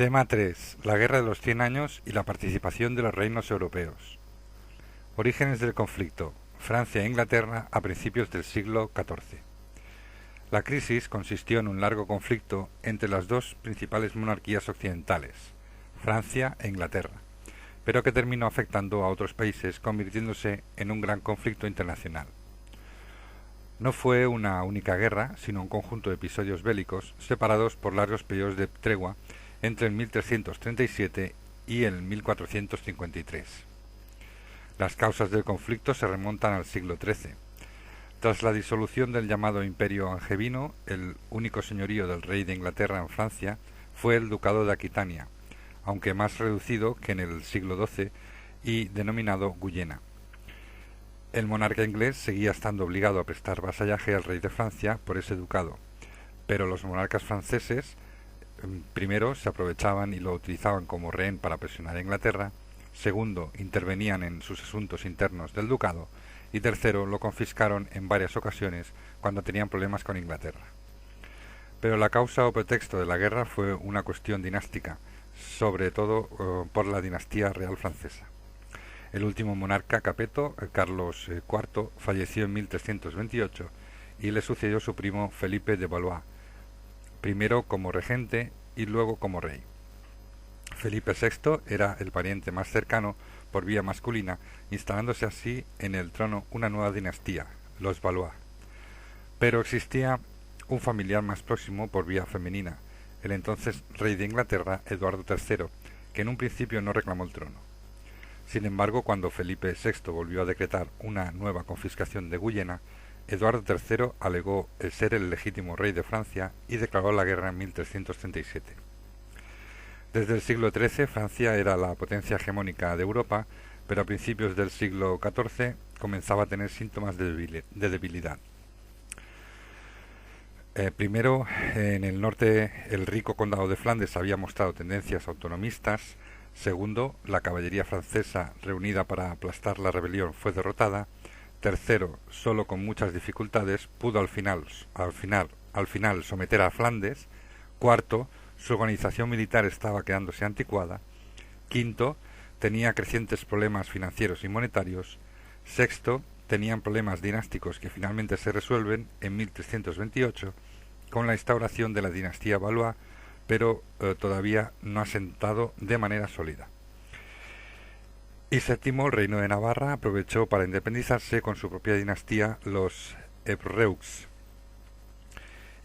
Tema 3. La Guerra de los 100 años y la participación de los reinos europeos. Orígenes del conflicto. Francia e Inglaterra a principios del siglo XIV. La crisis consistió en un largo conflicto entre las dos principales monarquías occidentales, Francia e Inglaterra, pero que terminó afectando a otros países, convirtiéndose en un gran conflicto internacional. No fue una única guerra, sino un conjunto de episodios bélicos separados por largos periodos de tregua entre el 1337 y el 1453. Las causas del conflicto se remontan al siglo XIII. Tras la disolución del llamado Imperio Angevino, el único señorío del rey de Inglaterra en Francia fue el Ducado de Aquitania, aunque más reducido que en el siglo XII y denominado Guyena. El monarca inglés seguía estando obligado a prestar vasallaje al rey de Francia por ese ducado, pero los monarcas franceses primero se aprovechaban y lo utilizaban como rehén para presionar a Inglaterra, segundo intervenían en sus asuntos internos del ducado y tercero lo confiscaron en varias ocasiones cuando tenían problemas con Inglaterra. Pero la causa o pretexto de la guerra fue una cuestión dinástica, sobre todo por la dinastía real francesa. El último monarca Capeto, Carlos IV, falleció en 1328 y le sucedió su primo Felipe de Valois, primero como regente y luego como rey. Felipe VI era el pariente más cercano por vía masculina, instalándose así en el trono una nueva dinastía, los Valois. Pero existía un familiar más próximo por vía femenina, el entonces rey de Inglaterra, Eduardo III, que en un principio no reclamó el trono. Sin embargo, cuando Felipe VI volvió a decretar una nueva confiscación de Guyena, Eduardo III alegó el ser el legítimo rey de Francia y declaró la guerra en 1337. Desde el siglo XIII Francia era la potencia hegemónica de Europa, pero a principios del siglo XIV comenzaba a tener síntomas de debilidad. Primero, en el norte el rico condado de Flandes había mostrado tendencias autonomistas. Segundo, la caballería francesa reunida para aplastar la rebelión fue derrotada. Tercero, solo con muchas dificultades pudo al final someter a Flandes. Cuarto, su organización militar estaba quedándose anticuada. Quinto, tenía crecientes problemas financieros y monetarios. Sexto, tenían problemas dinásticos que finalmente se resuelven en 1328 con la instauración de la dinastía Valois, pero todavía no asentado de manera sólida. Y séptimo, el reino de Navarra aprovechó para independizarse con su propia dinastía, los Ebreux.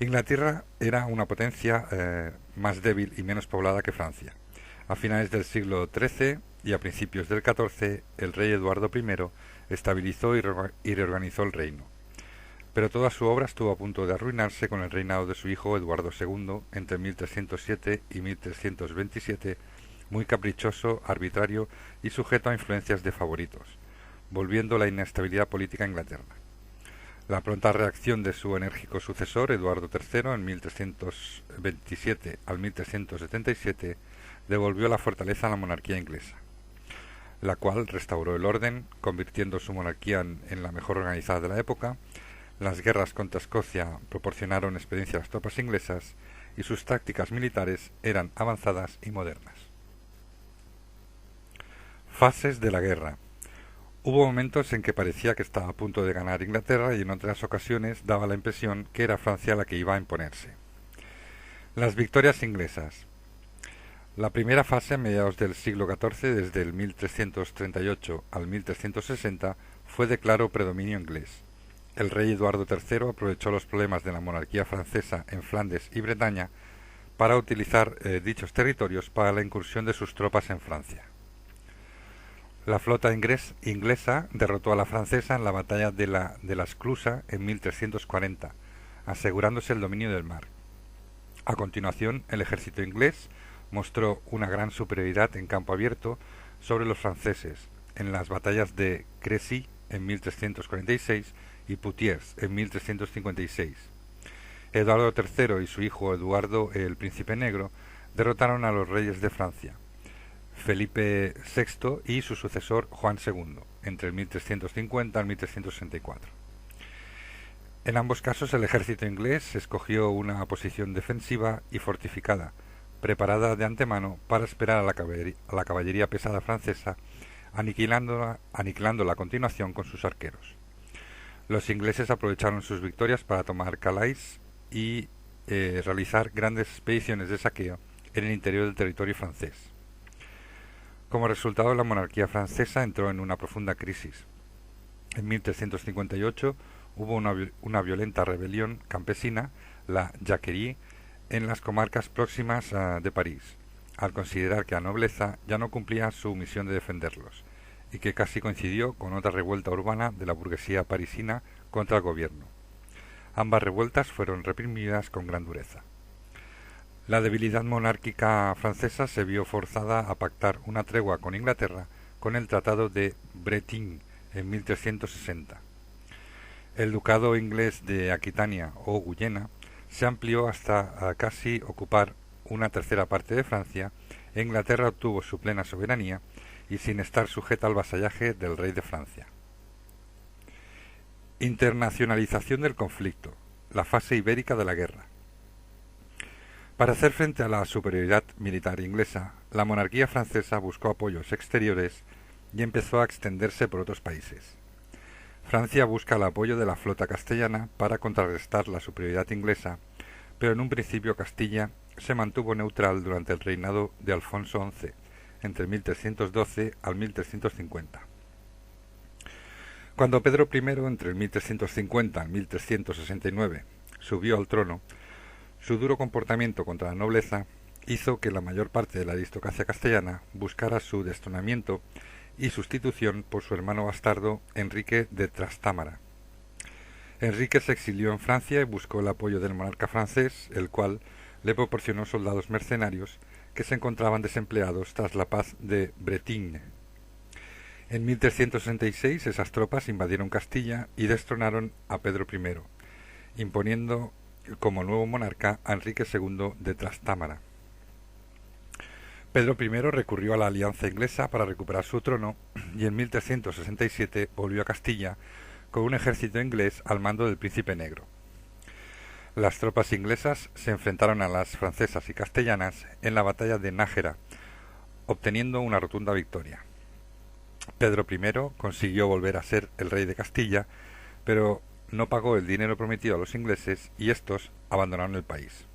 Inglaterra era una potencia más débil y menos poblada que Francia. A finales del siglo XIII y a principios del XIV, el rey Eduardo I estabilizó y reorganizó el reino. Pero toda su obra estuvo a punto de arruinarse con el reinado de su hijo Eduardo II entre 1307 y 1327, muy caprichoso, arbitrario y sujeto a influencias de favoritos, volviendo la inestabilidad política a Inglaterra. La pronta reacción de su enérgico sucesor, Eduardo III, en 1327 al 1377, devolvió la fortaleza a la monarquía inglesa, la cual restauró el orden, convirtiendo su monarquía en la mejor organizada de la época. Las guerras contra Escocia proporcionaron experiencia a las tropas inglesas y sus tácticas militares eran avanzadas y modernas. Fases de la guerra. Hubo momentos en que parecía que estaba a punto de ganar Inglaterra y en otras ocasiones daba la impresión que era Francia la que iba a imponerse. Las victorias inglesas. La primera fase, a mediados del siglo XIV, desde el 1338 al 1360, fue de claro predominio inglés. El rey Eduardo III aprovechó los problemas de la monarquía francesa en Flandes y Bretaña para utilizar dichos territorios para la incursión de sus tropas en Francia. La flota inglesa derrotó a la francesa en la batalla de la Esclusa en 1340, asegurándose el dominio del mar. A continuación, el ejército inglés mostró una gran superioridad en campo abierto sobre los franceses en las batallas de Crécy en 1346 y Poitiers en 1356. Eduardo III y su hijo Eduardo el Príncipe Negro derrotaron a los reyes de Francia, Felipe VI y su sucesor Juan II, entre el 1350 al 1364. En ambos casos el ejército inglés escogió una posición defensiva y fortificada, preparada de antemano para esperar a la caballería pesada francesa, aniquilándola a continuación con sus arqueros. Los ingleses aprovecharon sus victorias para tomar Calais y realizar grandes expediciones de saqueo en el interior del territorio francés. Como resultado, la monarquía francesa entró en una profunda crisis. En 1358 hubo una violenta rebelión campesina, la Jacquerie, en las comarcas próximas de París, al considerar que la nobleza ya no cumplía su misión de defenderlos, y que casi coincidió con otra revuelta urbana de la burguesía parisina contra el gobierno. Ambas revueltas fueron reprimidas con gran dureza. La debilidad monárquica francesa se vio forzada a pactar una tregua con Inglaterra con el Tratado de Breteuil en 1360. El ducado inglés de Aquitania o Guyena se amplió hasta casi ocupar una tercera parte de Francia e Inglaterra obtuvo su plena soberanía y sin estar sujeta al vasallaje del rey de Francia. Internacionalización del conflicto, la fase ibérica de la guerra. Para hacer frente a la superioridad militar inglesa, la monarquía francesa buscó apoyos exteriores y empezó a extenderse por otros países. Francia busca el apoyo de la flota castellana para contrarrestar la superioridad inglesa, pero en un principio Castilla se mantuvo neutral durante el reinado de Alfonso XI, entre 1312 al 1350. Cuando Pedro I, entre el 1350 y 1369, subió al trono, su duro comportamiento contra la nobleza hizo que la mayor parte de la aristocracia castellana buscara su destronamiento y sustitución por su hermano bastardo Enrique de Trastámara. Enrique se exilió en Francia y buscó el apoyo del monarca francés, el cual le proporcionó soldados mercenarios que se encontraban desempleados tras la paz de Breteuil. En 1366 esas tropas invadieron Castilla y destronaron a Pedro I, imponiendo como nuevo monarca a Enrique II de Trastámara. Pedro I recurrió a la alianza inglesa para recuperar su trono y en 1367 volvió a Castilla con un ejército inglés al mando del Príncipe Negro. Las tropas inglesas se enfrentaron a las francesas y castellanas en la batalla de Nájera, obteniendo una rotunda victoria. Pedro I consiguió volver a ser el rey de Castilla, pero no pagó el dinero prometido a los ingleses y estos abandonaron el país.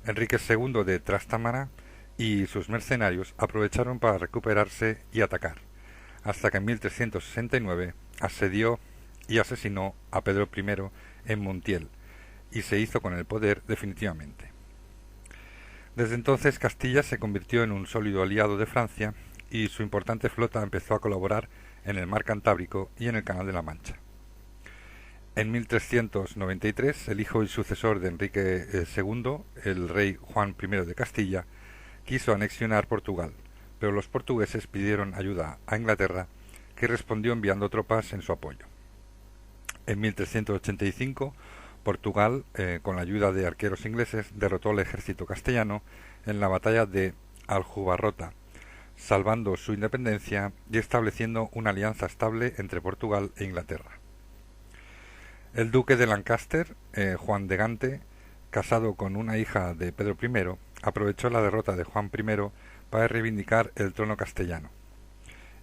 Enrique II de Trastámara y sus mercenarios aprovecharon para recuperarse y atacar, hasta que en 1369 asedió y asesinó a Pedro I en Montiel y se hizo con el poder definitivamente. Desde entonces Castilla se convirtió en un sólido aliado de Francia y su importante flota empezó a colaborar en el mar Cantábrico y en el Canal de la Mancha. En 1393, el hijo y sucesor de Enrique II, el rey Juan I de Castilla, quiso anexionar Portugal, pero los portugueses pidieron ayuda a Inglaterra, que respondió enviando tropas en su apoyo. En 1385, Portugal, con la ayuda de arqueros ingleses, derrotó al ejército castellano en la batalla de Aljubarrota, salvando su independencia y estableciendo una alianza estable entre Portugal e Inglaterra. El duque de Lancaster, Juan de Gante, casado con una hija de Pedro I, aprovechó la derrota de Juan I para reivindicar el trono castellano.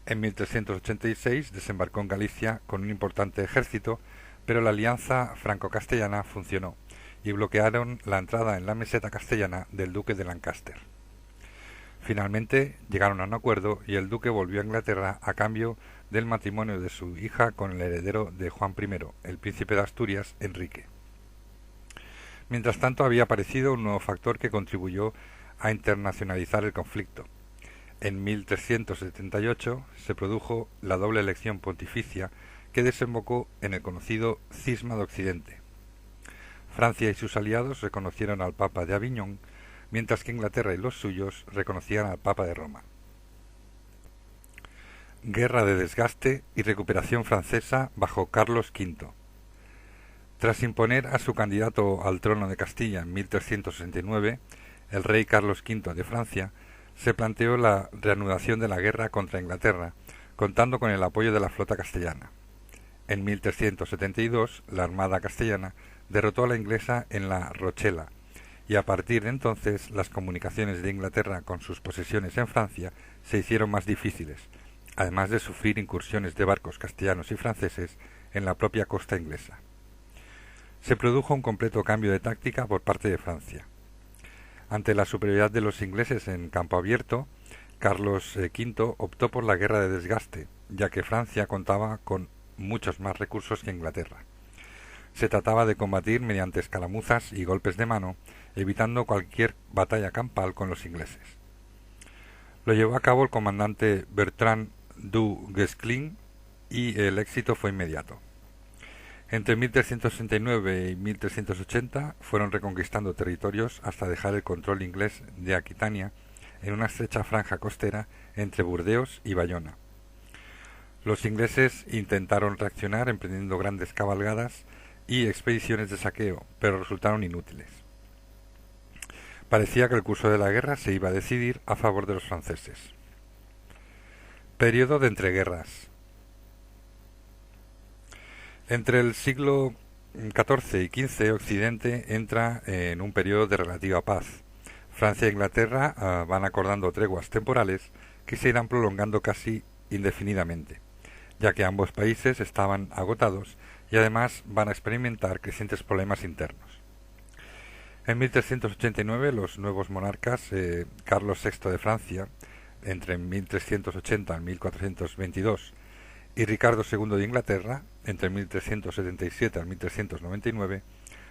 En 1386 desembarcó en Galicia con un importante ejército, pero la alianza franco-castellana funcionó y bloquearon la entrada en la meseta castellana del duque de Lancaster. Finalmente llegaron a un acuerdo y el duque volvió a Inglaterra a cambio del matrimonio de su hija con el heredero de Juan I, el príncipe de Asturias, Enrique. Mientras tanto había aparecido un nuevo factor que contribuyó a internacionalizar el conflicto. En 1378 se produjo la doble elección pontificia que desembocó en el conocido Cisma de Occidente. Francia y sus aliados reconocieron al Papa de Aviñón, mientras que Inglaterra y los suyos reconocían al Papa de Roma. Guerra de desgaste y recuperación francesa bajo Carlos V. Tras imponer a su candidato al trono de Castilla en 1369, el rey Carlos V de Francia se planteó la reanudación de la guerra contra Inglaterra, contando con el apoyo de la flota castellana. En 1372, la armada castellana derrotó a la inglesa en la Rochela y a partir de entonces las comunicaciones de Inglaterra con sus posesiones en Francia se hicieron más difíciles, además de sufrir incursiones de barcos castellanos y franceses en la propia costa inglesa. Se produjo un completo cambio de táctica por parte de Francia. Ante la superioridad de los ingleses en campo abierto, Carlos V optó por la guerra de desgaste, ya que Francia contaba con muchos más recursos que Inglaterra. Se trataba de combatir mediante escaramuzas y golpes de mano, evitando cualquier batalla campal con los ingleses. Lo llevó a cabo el comandante Bertrand du Guesclin y el éxito fue inmediato. Entre 1369 y 1380 fueron reconquistando territorios hasta dejar el control inglés de Aquitania en una estrecha franja costera entre Burdeos y Bayona. Los ingleses intentaron reaccionar emprendiendo grandes cabalgadas y expediciones de saqueo, pero resultaron inútiles. Parecía que el curso de la guerra se iba a decidir a favor de los franceses. Período de entreguerras. Entre el siglo XIV y XV, Occidente entra en un periodo de relativa paz. Francia e Inglaterra van acordando treguas temporales que se irán prolongando casi indefinidamente, ya que ambos países estaban agotados y además van a experimentar crecientes problemas internos. En 1389 los nuevos monarcas, Carlos VI de Francia, entre 1380 y 1422, y Ricardo II de Inglaterra, entre 1377 y 1399,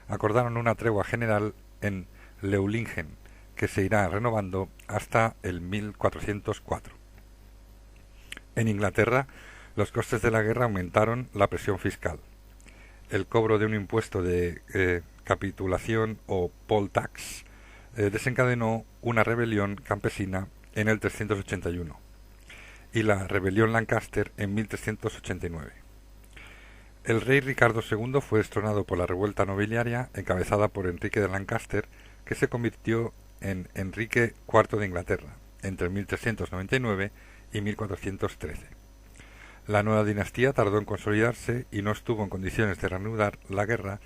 acordaron una tregua general en Leulingen, que se irá renovando hasta el 1404. En Inglaterra, los costes de la guerra aumentaron la presión fiscal. El cobro de un impuesto de capitulación o poll tax desencadenó una rebelión campesina en el 381 y la rebelión Lancaster en 1389. El rey Ricardo II fue destronado por la revuelta nobiliaria encabezada por Enrique de Lancaster, que se convirtió en Enrique IV de Inglaterra entre 1399 y 1413. La nueva dinastía tardó en consolidarse y no estuvo en condiciones de reanudar la guerra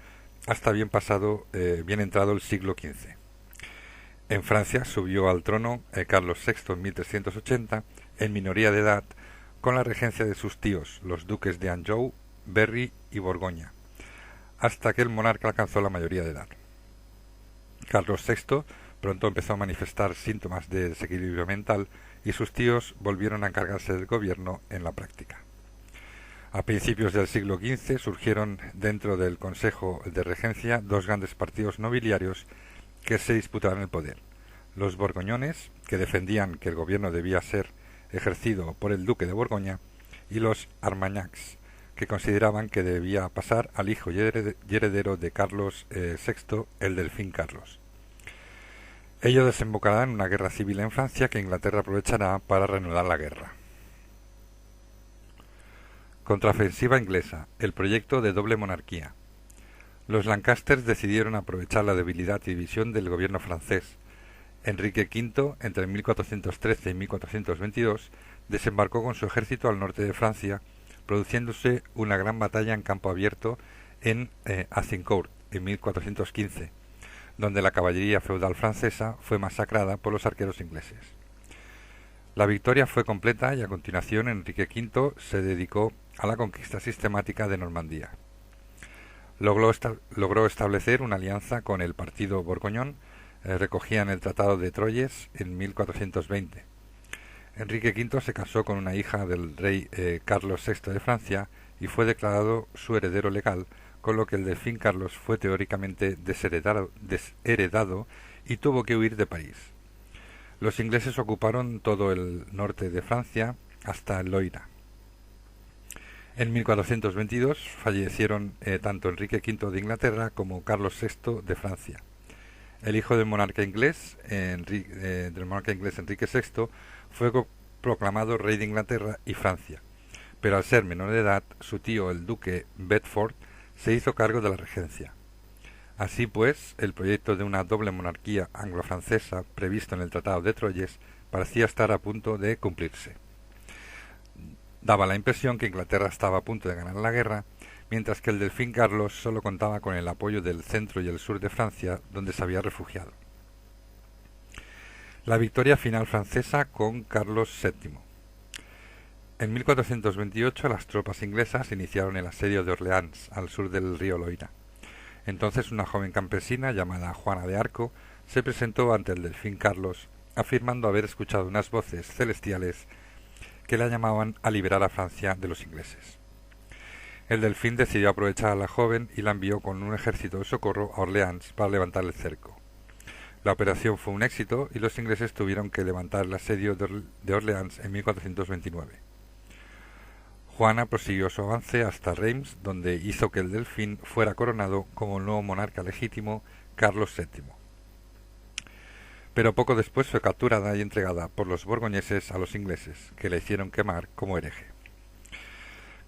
hasta bien entrado el siglo XV. En Francia subió al trono Carlos VI en 1380, en minoría de edad, con la regencia de sus tíos, los duques de Anjou, Berry y Borgoña, hasta que el monarca alcanzó la mayoría de edad. Carlos VI pronto empezó a manifestar síntomas de desequilibrio mental y sus tíos volvieron a encargarse del gobierno en la práctica. A principios del siglo XV surgieron dentro del Consejo de Regencia dos grandes partidos nobiliarios que se disputaban el poder: los borgoñones, que defendían que el gobierno debía ser ejercido por el duque de Borgoña, y los Armagnacs, que consideraban que debía pasar al hijo y heredero de Carlos VI, el Delfín Carlos. Ello desembocará en una guerra civil en Francia que Inglaterra aprovechará para reanudar la guerra. Contraofensiva inglesa, el proyecto de doble monarquía. Los Lancasters decidieron aprovechar la debilidad y división del gobierno francés. Enrique V, entre 1413 y 1422, desembarcó con su ejército al norte de Francia, produciéndose una gran batalla en campo abierto en Azincourt, en 1415, donde la caballería feudal francesa fue masacrada por los arqueros ingleses. La victoria fue completa y a continuación Enrique V se dedicó a la conquista sistemática de Normandía. Logró establecer una alianza con el partido borgoñón, recogida en el Tratado de Troyes en 1420. Enrique V se casó con una hija del rey Carlos VI de Francia y fue declarado su heredero legal, con lo que el Delfín Carlos fue teóricamente desheredado y tuvo que huir de París. Los ingleses ocuparon todo el norte de Francia hasta el Loira. En 1422 fallecieron tanto Enrique V de Inglaterra como Carlos VI de Francia. El hijo del monarca inglés Enrique VI fue proclamado rey de Inglaterra y Francia, pero al ser menor de edad, su tío el duque Bedford se hizo cargo de la regencia. Así pues, el proyecto de una doble monarquía anglo-francesa previsto en el Tratado de Troyes parecía estar a punto de cumplirse. Daba la impresión que Inglaterra estaba a punto de ganar la guerra, mientras que el Delfín Carlos solo contaba con el apoyo del centro y el sur de Francia, donde se había refugiado. La victoria final francesa con Carlos VII. En 1428 las tropas inglesas iniciaron el asedio de Orleans, al sur del río Loira. Entonces una joven campesina llamada Juana de Arco se presentó ante el delfín Carlos, afirmando haber escuchado unas voces celestiales que la llamaban a liberar a Francia de los ingleses. El delfín decidió aprovechar a la joven y la envió con un ejército de socorro a Orleans para levantar el cerco. La operación fue un éxito y los ingleses tuvieron que levantar el asedio de Orleans en 1429. Juana prosiguió su avance hasta Reims, donde hizo que el delfín fuera coronado como el nuevo monarca legítimo, Carlos VII. Pero poco después fue capturada y entregada por los borgoñeses a los ingleses, que la hicieron quemar como hereje.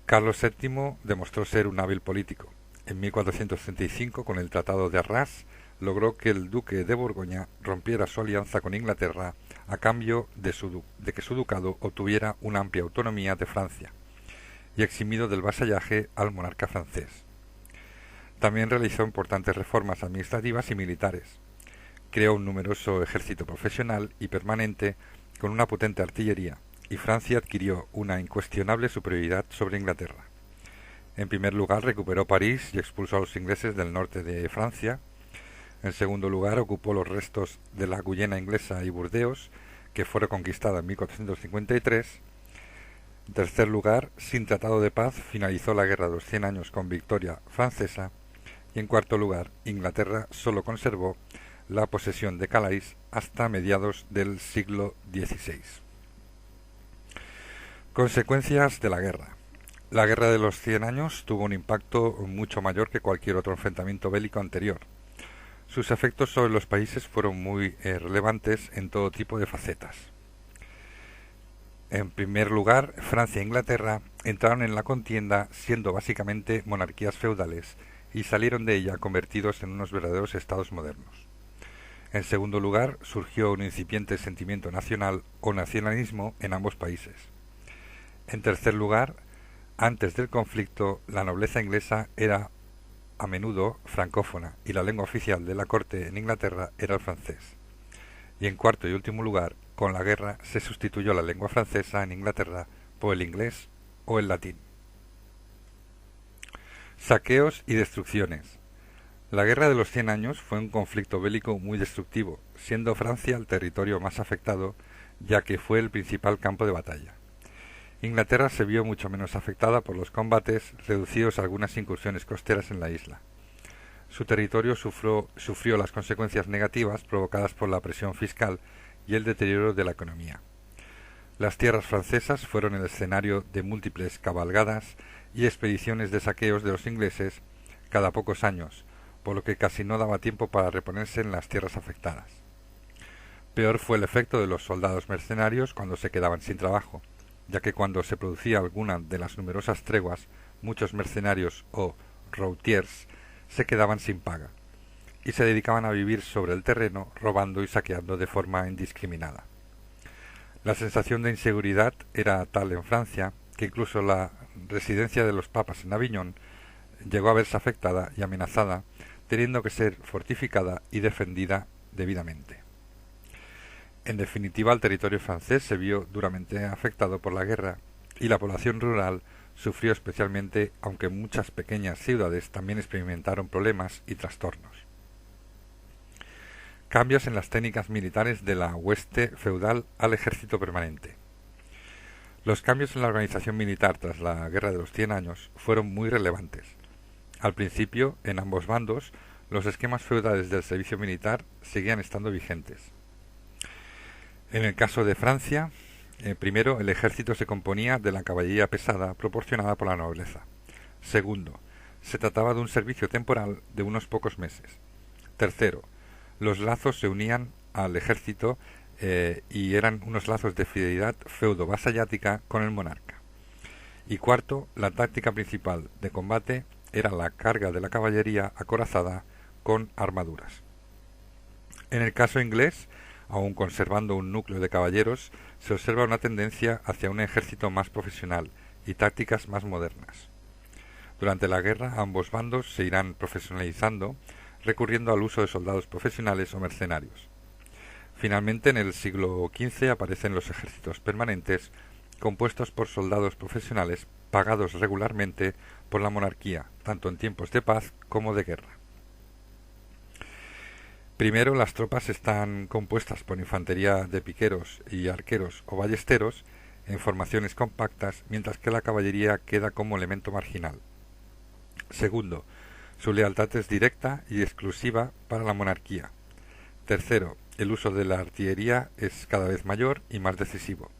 Carlos VII demostró ser un hábil político. En 1435, con el Tratado de Arras, logró que el duque de Borgoña rompiera su alianza con Inglaterra a cambio de que su ducado obtuviera una amplia autonomía de Francia y eximido del vasallaje al monarca francés. También realizó importantes reformas administrativas y militares. Creó un numeroso ejército profesional y permanente con una potente artillería, y Francia adquirió una incuestionable superioridad sobre Inglaterra. En primer lugar, recuperó París y expulsó a los ingleses del norte de Francia. En segundo lugar, ocupó los restos de la Guyena inglesa y Burdeos, que fue reconquistada en 1453. En tercer lugar, sin tratado de paz, finalizó la Guerra de los 100 años con victoria francesa. Y en cuarto lugar, Inglaterra solo conservó la posesión de Calais hasta mediados del siglo XVI. Consecuencias de la guerra. La Guerra de los 100 años tuvo un impacto mucho mayor que cualquier otro enfrentamiento bélico anterior. Sus efectos sobre los países fueron muy relevantes en todo tipo de facetas. En primer lugar, Francia e Inglaterra entraron en la contienda siendo básicamente monarquías feudales y salieron de ella convertidos en unos verdaderos estados modernos. En segundo lugar, surgió un incipiente sentimiento nacional o nacionalismo en ambos países. En tercer lugar, antes del conflicto, la nobleza inglesa era a menudo francófona y la lengua oficial de la corte en Inglaterra era el francés. Y en cuarto y último lugar, con la guerra se sustituyó la lengua francesa en Inglaterra por el inglés o el latín. Saqueos y destrucciones. La Guerra de los 100 años fue un conflicto bélico muy destructivo, siendo Francia el territorio más afectado, ya que fue el principal campo de batalla. Inglaterra se vio mucho menos afectada por los combates, reducidos a algunas incursiones costeras en la isla. Su territorio sufrió las consecuencias negativas provocadas por la presión fiscal y el deterioro de la economía. Las tierras francesas fueron el escenario de múltiples cabalgadas y expediciones de saqueos de los ingleses cada pocos años, por lo que casi no daba tiempo para reponerse en las tierras afectadas. Peor fue el efecto de los soldados mercenarios cuando se quedaban sin trabajo, ya que cuando se producía alguna de las numerosas treguas, muchos mercenarios o routiers se quedaban sin paga, y se dedicaban a vivir sobre el terreno robando y saqueando de forma indiscriminada. La sensación de inseguridad era tal en Francia que incluso la residencia de los papas en Aviñón llegó a verse afectada y amenazada, teniendo que ser fortificada y defendida debidamente. En definitiva, el territorio francés se vio duramente afectado por la guerra y la población rural sufrió especialmente, aunque muchas pequeñas ciudades también experimentaron problemas y trastornos. Cambios en las técnicas militares de la hueste feudal al ejército permanente. Los cambios en la organización militar tras la Guerra de los 100 años fueron muy relevantes. Al principio, en ambos bandos, los esquemas feudales del servicio militar seguían estando vigentes. En el caso de Francia, primero, el ejército se componía de la caballería pesada proporcionada por la nobleza. Segundo, se trataba de un servicio temporal de unos pocos meses. Tercero, los lazos se unían al ejército y eran unos lazos de fidelidad feudo-vasallática con el monarca. Y cuarto, la táctica principal de combate era la carga de la caballería acorazada con armaduras. En el caso inglés, aun conservando un núcleo de caballeros, se observa una tendencia hacia un ejército más profesional y tácticas más modernas. Durante la guerra, ambos bandos se irán profesionalizando, recurriendo al uso de soldados profesionales o mercenarios. Finalmente, en el siglo XV aparecen los ejércitos permanentes, compuestos por soldados profesionales pagados regularmente por la monarquía, tanto en tiempos de paz como de guerra. Primero, las tropas están compuestas por infantería de piqueros y arqueros o ballesteros en formaciones compactas, mientras que la caballería queda como elemento marginal. Segundo, su lealtad es directa y exclusiva para la monarquía. Tercero, el uso de la artillería es cada vez mayor y más decisivo.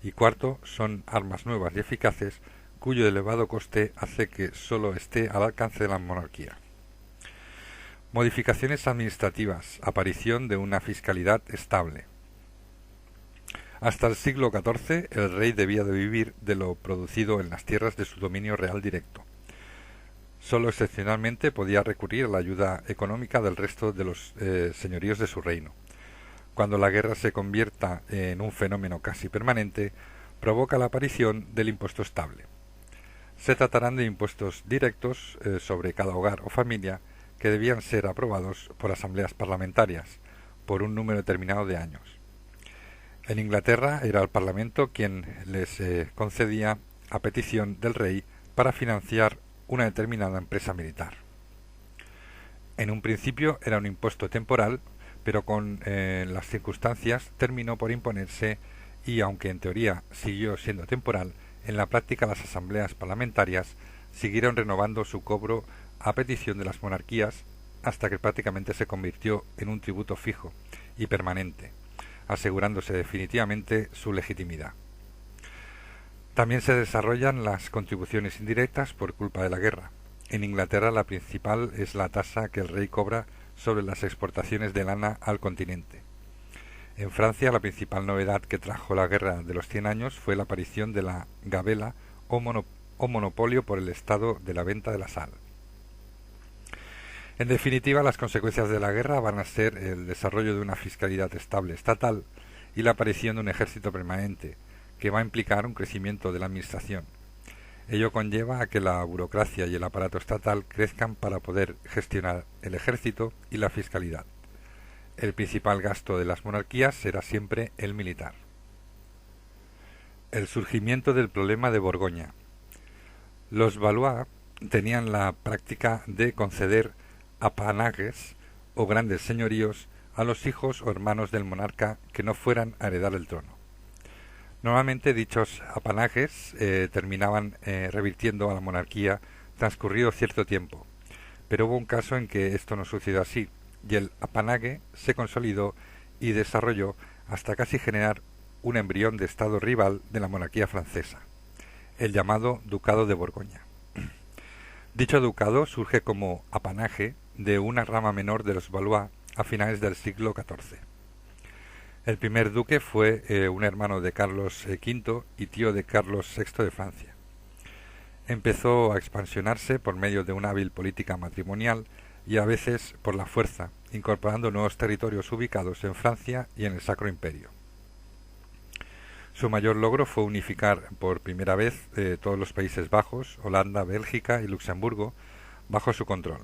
Y cuarto, son armas nuevas y eficaces cuyo elevado coste hace que sólo esté al alcance de la monarquía. Modificaciones administrativas, aparición de una fiscalidad estable. Hasta el siglo XIV el rey debía de vivir de lo producido en las tierras de su dominio real directo. Sólo excepcionalmente podía recurrir a la ayuda económica del resto de los señoríos de su reino. Cuando la guerra se convierta en un fenómeno casi permanente, provoca la aparición del impuesto estable. Se tratarán de impuestos directos sobre cada hogar o familia que debían ser aprobados por asambleas parlamentarias por un número determinado de años. En Inglaterra era el Parlamento quien les concedía a petición del rey para financiar una determinada empresa militar. En un principio era un impuesto temporal, pero con las circunstancias terminó por imponerse y, aunque en teoría siguió siendo temporal, en la práctica las asambleas parlamentarias siguieron renovando su cobro a petición de las monarquías hasta que prácticamente se convirtió en un tributo fijo y permanente, asegurándose definitivamente su legitimidad. También se desarrollan las contribuciones indirectas por culpa de la guerra. En Inglaterra la principal es la tasa que el rey cobra sobre las exportaciones de lana al continente. En Francia la principal novedad que trajo la guerra de los 100 años fue la aparición de la gabela o monopolio por el Estado de la venta de la sal. En definitiva, las consecuencias de la guerra van a ser el desarrollo de una fiscalidad estable estatal y la aparición de un ejército permanente, que va a implicar un crecimiento de la administración. Ello conlleva a que la burocracia y el aparato estatal crezcan para poder gestionar el ejército y la fiscalidad. El principal gasto de las monarquías será siempre el militar. El surgimiento del problema de Borgoña. Los Valois tenían la práctica de conceder apanages o grandes señoríos a los hijos o hermanos del monarca que no fueran a heredar el trono. Normalmente dichos apanages terminaban revirtiendo a la monarquía transcurrido cierto tiempo, pero hubo un caso en que esto no sucedió así, y el apanage se consolidó y desarrolló hasta casi generar un embrión de estado rival de la monarquía francesa, el llamado Ducado de Borgoña. Dicho ducado surge como apanaje de una rama menor de los Valois a finales del siglo XIV. El primer duque fue un hermano de Carlos V y tío de Carlos VI de Francia. Empezó a expansionarse por medio de una hábil política matrimonial y a veces por la fuerza, incorporando nuevos territorios ubicados en Francia y en el Sacro Imperio. Su mayor logro fue unificar por primera vez todos los Países Bajos, Holanda, Bélgica y Luxemburgo bajo su control.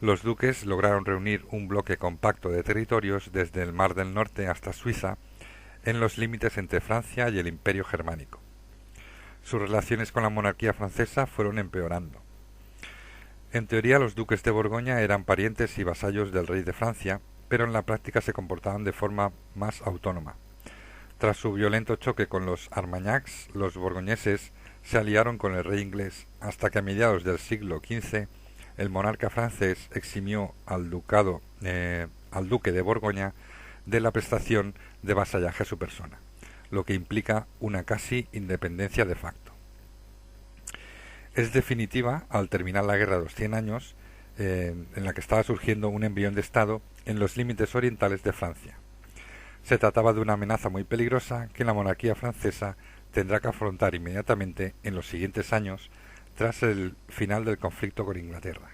Los duques lograron reunir un bloque compacto de territorios desde el Mar del Norte hasta Suiza en los límites entre Francia y el Imperio Germánico. Sus relaciones con la monarquía francesa fueron empeorando. En teoría los duques de Borgoña eran parientes y vasallos del rey de Francia, pero en la práctica se comportaban de forma más autónoma. Tras su violento choque con los Armagnacs, los borgoñeses se aliaron con el rey inglés hasta que a mediados del siglo XV el monarca francés eximió al duque de Borgoña de la prestación de vasallaje a su persona, lo que implica una casi independencia de facto. Es definitiva al terminar la Guerra de los 100 años, en la que estaba surgiendo un embrión de Estado en los límites orientales de Francia. Se trataba de una amenaza muy peligrosa que la monarquía francesa tendrá que afrontar inmediatamente en los siguientes años tras el final del conflicto con Inglaterra.